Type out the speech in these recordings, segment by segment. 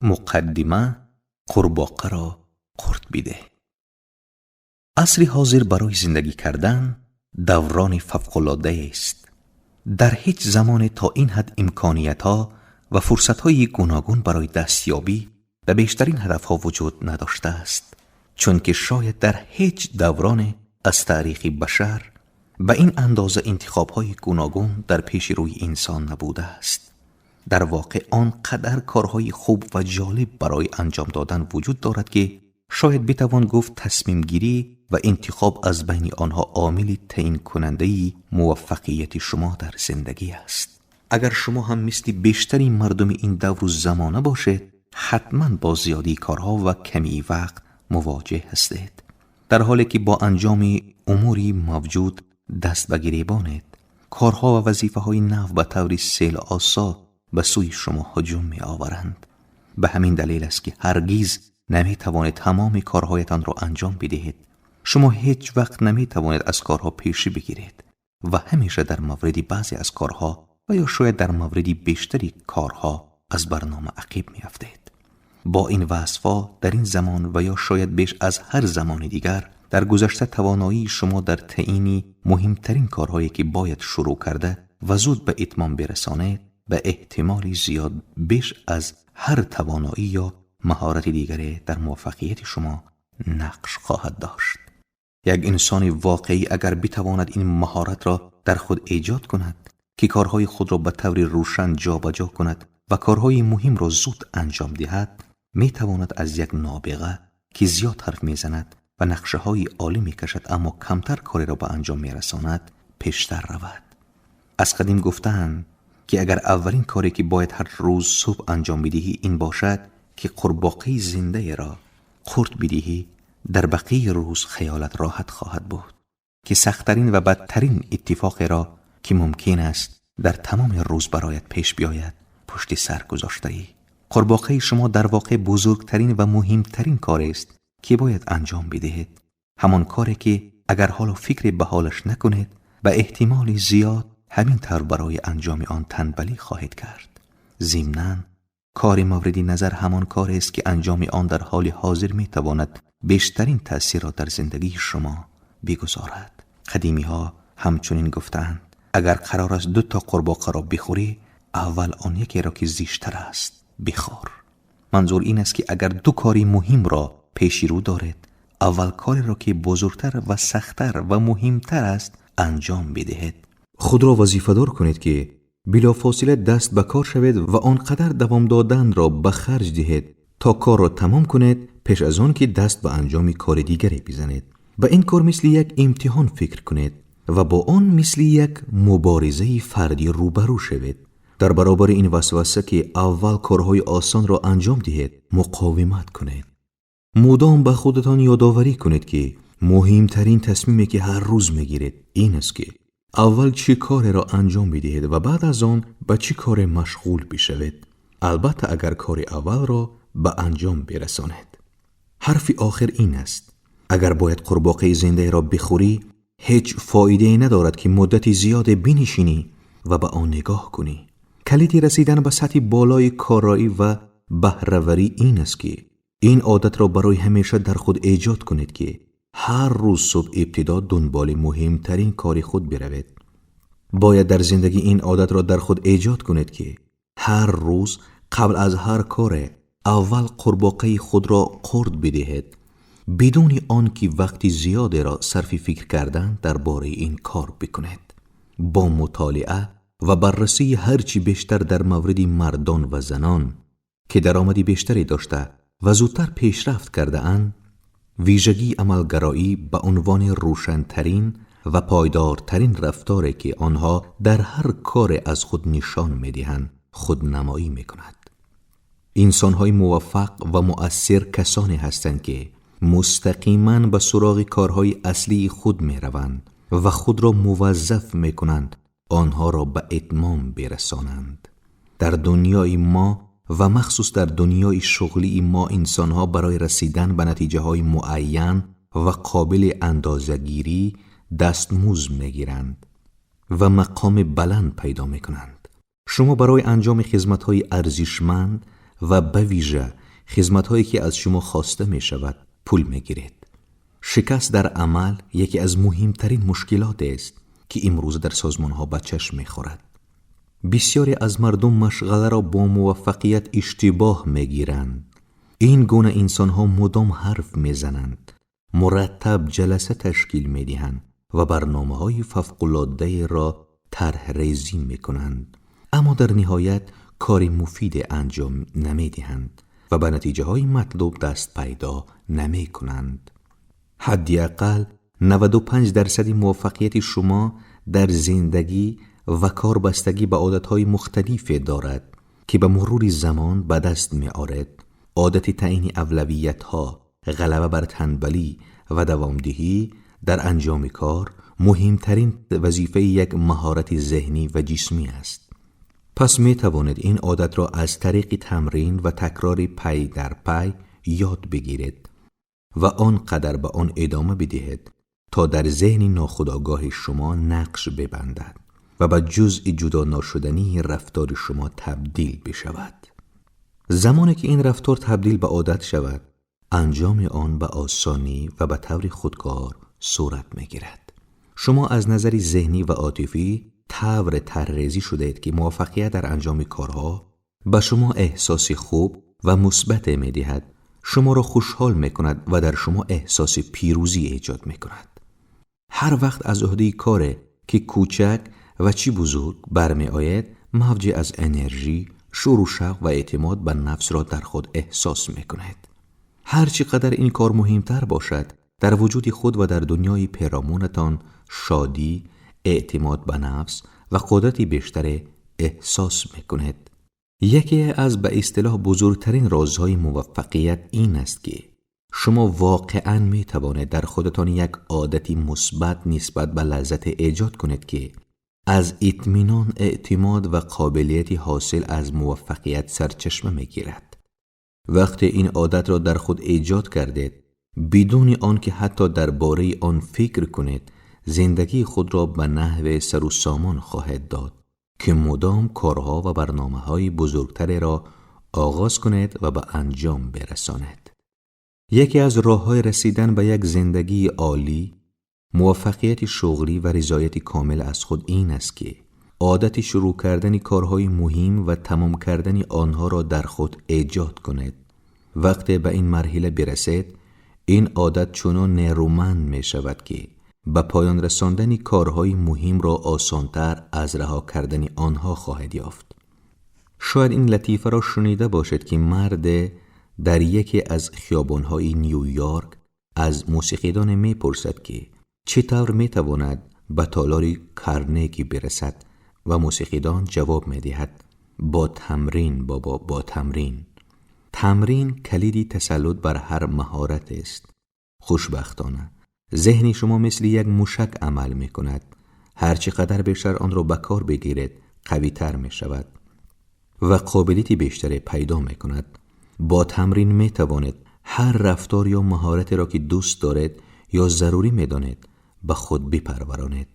مقدمه قورباغه را قورت بده. عصر حاضر برای زندگی کردن دوران فوق‌العاده است. در هیچ زمان تا این حد امکانیت‌ها و فرصت‌های گوناگون برای دستیابی به بیشترین هدف‌ها وجود نداشته است، چون که شاید در هیچ دوران از تاریخ بشر به این اندازه انتخاب‌های گوناگون در پیش روی انسان نبوده است. در واقع آنقدر کارهای خوب و جالب برای انجام دادن وجود دارد که شاید بتوان گفت تصمیم گیری و انتخاب از بین آنها عامل تعیین کننده موفقیت شما در زندگی است. اگر شما هم مثل بیشتری مردم این دور و زمانه باشید، حتما با زیادی کارها و کمی وقت مواجه هستید، در حالی که با انجام اموری موجود دست به گریبانید. کارها و وظیفه‌های نو به طور سیل آسا به سوی شما هجوم می آورند. به همین دلیل است که هرگز نمی توانید تمام کارهایتان را انجام بدهید. شما هیچ وقت نمی توانید از کارها پیشی بگیرید و همیشه در مورد بعضی از کارها و یا شاید در مورد بیشتری کارها از برنامه عقب می افتید. با این وصفا در این زمان و یا شاید بیش از هر زمان دیگر در گذشته توانایی شما در تعیین مهمترین کارهایی که باید شروع کرده و زود به اتمام برسانید به احتمال زیاد بیش از هر توانایی یا مهارت دیگری در موفقیت شما نقش خواهد داشت. یک انسان واقعی اگر بتواند این مهارت را در خود ایجاد کند که کارهای خود را به طور روشن جابجا کند و کارهای مهم را زود انجام دهد، می تواند از یک نابغه که زیاد حرف می زند و نقشه های عالی می کشد اما کمتر کاری را به انجام می رساند پیشتر رود. از قدیم گفتند که اگر اولین کاری که باید هر روز صبح انجام بدهی این باشد که قورباغه زنده را قورت بدهی، در بقیه روز خیالت راحت خواهد بود که سخت‌ترین و بدترین اتفاق را که ممکن است در تمام روز برایت پیش بیاید پشت سر گذاشته‌ای. قورباغه شما در واقع بزرگترین و مهمترین کار است که باید انجام بدهید. همان کاری که اگر حال و فکر به حالش نکنید به احتمال زیاد همین طور برای انجام آن تنبلی خواهید کرد. ضمناً کار مورد نظر همان کار است که انجام آن در حال حاضر می تواند بیشترین تأثیر را در زندگی شما بگذارد. قدیمی ها همچنین گفتند اگر قرار است 2 قورباغه را بخوری، اول آن یکی را که زیشتر است بخور. منظور این است که اگر 2 کاری مهم را پیش رو دارید، اول کاری را که بزرگتر و سختتر و مهمتر است انجام بدهید. خود را وظیفه‌دار کنید که بلافاصله دست به کار شوید و آنقدر دوام دادن را به خرج دهید تا کار را تمام کنید پیش از آن که دست به انجام کار دیگری بزنید. به این کار مثل یک امتحان فکر کنید و با آن مثل یک مبارزه فردی روبرو شوید. در برابر این وسوسه که اول کارهای آسان را انجام دهید مقاومت کنید. مدام به خودتان یادآوری کنید که مهمترین تصمیمی که هر روز میگیرید این است که اول چی کار را انجام بدهید و بعد از آن به چی کار مشغول بشوید. البته اگر کار اول را به انجام برسانید. حرف آخر این است: اگر باید قورباغه زنده را بخوری، هیچ فایده ندارد که مدت زیاد بنشینی و به آن نگاه کنی. کلید رسیدن به سطح بالای کارایی و بهره‌وری این است که این عادت را برای همیشه در خود ایجاد کنید که هر روز صبح ابتدا دنبال مهمترین کار خود بروید. باید در زندگی این عادت را در خود ایجاد کنید که هر روز قبل از هر کار اول قورباغه خود را قورت بدهید، بدون آنکه وقتی زیادی را صرف فکر کردن درباره این کار بکنید. با مطالعه و بررسی هرچی بیشتر در مورد مردان و زنان که درآمدی بیشتری داشته و زودتر پیشرفت کرده اند، ویژگی عملگرایی به عنوان روشن‌ترین و پایدارترین رفتاری که آنها در هر کار از خود نشان می‌دهند خودنمایی می‌کند. انسان‌های موفق و مؤثر کسانی هستند که مستقیما به سراغ کارهای اصلی خود می‌روند و خود را موظف می‌کنند آنها را به اتمام برسانند. در دنیای ما و مخصوص در دنیای شغلی ما انسان‌ها برای رسیدن به نتیجه‌های معین و قابل اندازه‌گیری دستمزد می‌گیرند و مقام بلند پیدا می‌کنند. شما برای انجام خدمت‌های ارزشمند و به ویژه خدمت‌هایی که از شما خواسته می شود پول می گیرید. شکست در عمل یکی از مهمترین مشکلات است که امروز در سازمان‌ها به چشم می خورد. بسیاری از مردم مشغله را با موفقیت اشتباه می گیرند. این گونه انسان‌ها مدام حرف می زنند، مرتب جلسه تشکیل می دهند و برنامه‌های فوق‌العاده را طرح ریزی می کنند، اما در نهایت کاری مفید انجام نمی دهند و به نتیجه های مطلوب دست پیدا نمی کنند. حداقل 95% موفقیت شما در زندگی و کار بستگی به عادتهای مختلف دارد که به مرور زمان به دست می آورد. عادت تعیین اولویت ها، غلبه بر تنبلی و دوامدهی در انجام کار مهمترین وظیفه یک مهارت ذهنی و جسمی است. پس می توانید این عادت را از طریق تمرین و تکرار پی در پی یاد بگیرید و آنقدر به آن ادامه بدهید تا در ذهن ناخودآگاه شما نقش ببندد و به جزء جدا ناشدنی رفتار شما تبدیل بشود. زمانی که این رفتار تبدیل به عادت شود، انجام آن به آسانی و به طور خودکار صورت می گیرد. شما از نظر ذهنی و عاطفی طور طرح‌ریزی شده اید که موفقیت در انجام کارها به شما احساس خوب و مثبت می دهد، شما را خوشحال می کند و در شما احساس پیروزی ایجاد می کند. هر وقت از عهده کار که کوچک و چی بزرگ برمی آید، موجی از انرژی، شور و شوق و اعتماد به نفس را در خود احساس می کند. هر چقدر این کار مهمتر باشد، در وجود خود و در دنیای پیرامونتان شادی، اعتماد به نفس و قدرتی بیشتر احساس می‌کنید. یکی از به اصطلاح بزرگترین رازهای موفقیت این است که شما واقعاً می‌توانید در خودتان یک عادتی مثبت نسبت به لذت ایجاد کنید که از اطمینان، اعتماد و قابلیتی حاصل از موفقیت سرچشمه می‌گیرد. وقتی این عادت را در خود ایجاد کردید، بدون آنکه حتی درباره آن فکر کنید، زندگی خود را به نحو سر و سامان خواهد داد که مدام کارها و برنامه‌های بزرگتری را آغاز کنید و به انجام برسانید. یکی از راه‌های رسیدن به یک زندگی عالی، موفقیت شغلی و رضایت کامل از خود این است که عادت شروع کردن کارهای مهم و تمام کردن آنها را در خود ایجاد کنید. وقتی به این مرحله برسید، این عادت چنان نیرومند می شود که به پایان رساندن کارهای مهم را آسانتر از رها کردن آنها خواهد یافت. شاید این لطیفه را شنیده باشد که مرد در یکی از خیابان‌های نیویورک از موسیقیدان می پرسد که چطور می تواند به تالار کارنگی برسد و موسیقیدان جواب می دهد با تمرین بابا، با تمرین. تمرین کلیدی تسلط بر هر مهارت است. خوشبختانه ذهن شما مثل یک موشک عمل می کند. هر چقدر بیشتر آن را به کار بگیرید قوی تر می شود و قابلیتی بیشتر پیدا می کند. با تمرین می توانید هر رفتار یا مهارتی را که دوست دارید یا ضروری می دانید به خود بپرورانید.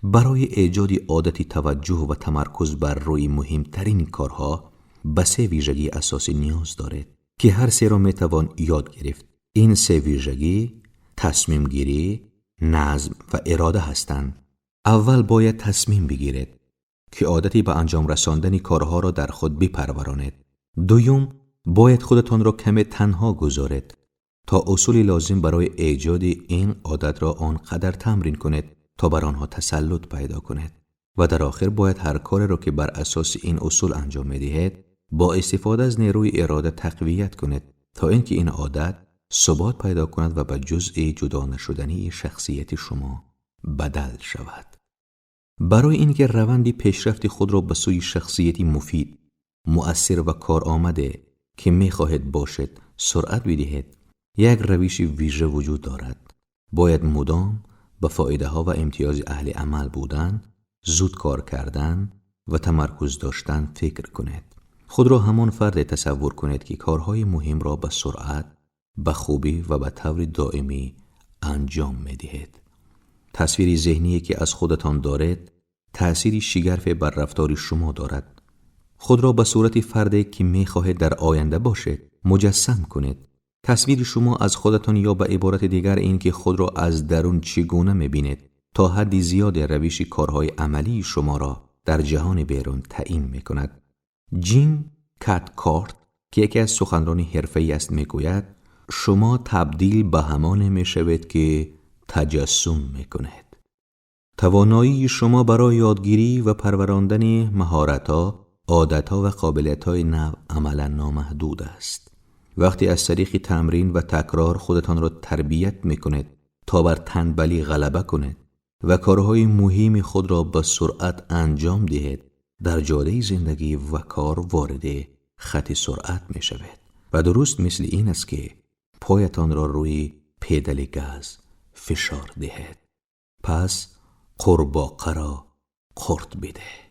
برای ایجاد عادتی توجه و تمرکز بر روی مهمترین کارها به 3 ویژگی اساسی نیاز دارید که هر 3 را می توان یاد گرفت. این 3 ویژگی تصمیم گیری، نظم و اراده هستند. اول باید تصمیم بگیرید که عادتی به انجام رساندن کارها را در خود بپرورانید. دوم، باید خودتان را کمی تنها گذارید تا اصول لازم برای ایجاد این عادت را آنقدر تمرین کنید تا بر آنها تسلط پیدا کنید. و در آخر باید هر کاری را که بر اساس این اصول انجام می‌دهید با استفاده از نیروی اراده تقویت کنید تا اینکه این عادت ثبات پیدا کند و به جزء جدا نشدنی شخصیت شما بدل شود. برای اینکه روند پیشرفت خود را به سوی شخصیتی مفید، مؤثر و کارآمده که می‌خواهید باشد سرعت بدهید، یک روش ویژه وجود دارد. باید مدام به فایده‌ها و امتیاز اهل عمل بودن، زود کار کردن و تمرکز داشتن فکر کنید. خود را همان فرد تصور کنید که کارهای مهم را به سرعت، به خوبی و به طور دائمی انجام می‌دهید. تصویری ذهنی که از خودتان دارید تأثیری شگرف بر رفتار شما دارد. خود را به صورت فردی که می‌خواهید در آینده باشد مجسم کنید. تصویر شما از خودتان یا به عبارت دیگر این که خود را از درون چگونه می‌بینید تا حد زیاد روش کارهای عملی شما را در جهان بیرون تعیین می‌کند. جیم کاتکارت که یکی از سخنران حرفه‌ای است میگوید شما تبدیل به همانی میشوید که تجسم میکنید. توانایی شما برای یادگیری و پروراندن مهارت‌ها، عادت‌ها و قابلیت‌های نو عملاً نامحدود است. وقتی از طریق تمرین و تکرار خودتان را تربیت میکنید تا بر تنبلی غلبه کنید و کارهای مهم خود را به سرعت انجام دهید، در جاده زندگی و کار وارد خط سرعت می شود و درست مثل این است که پایتان را روی پدال گاز فشار دهید. پس قورباغه را قورت بده.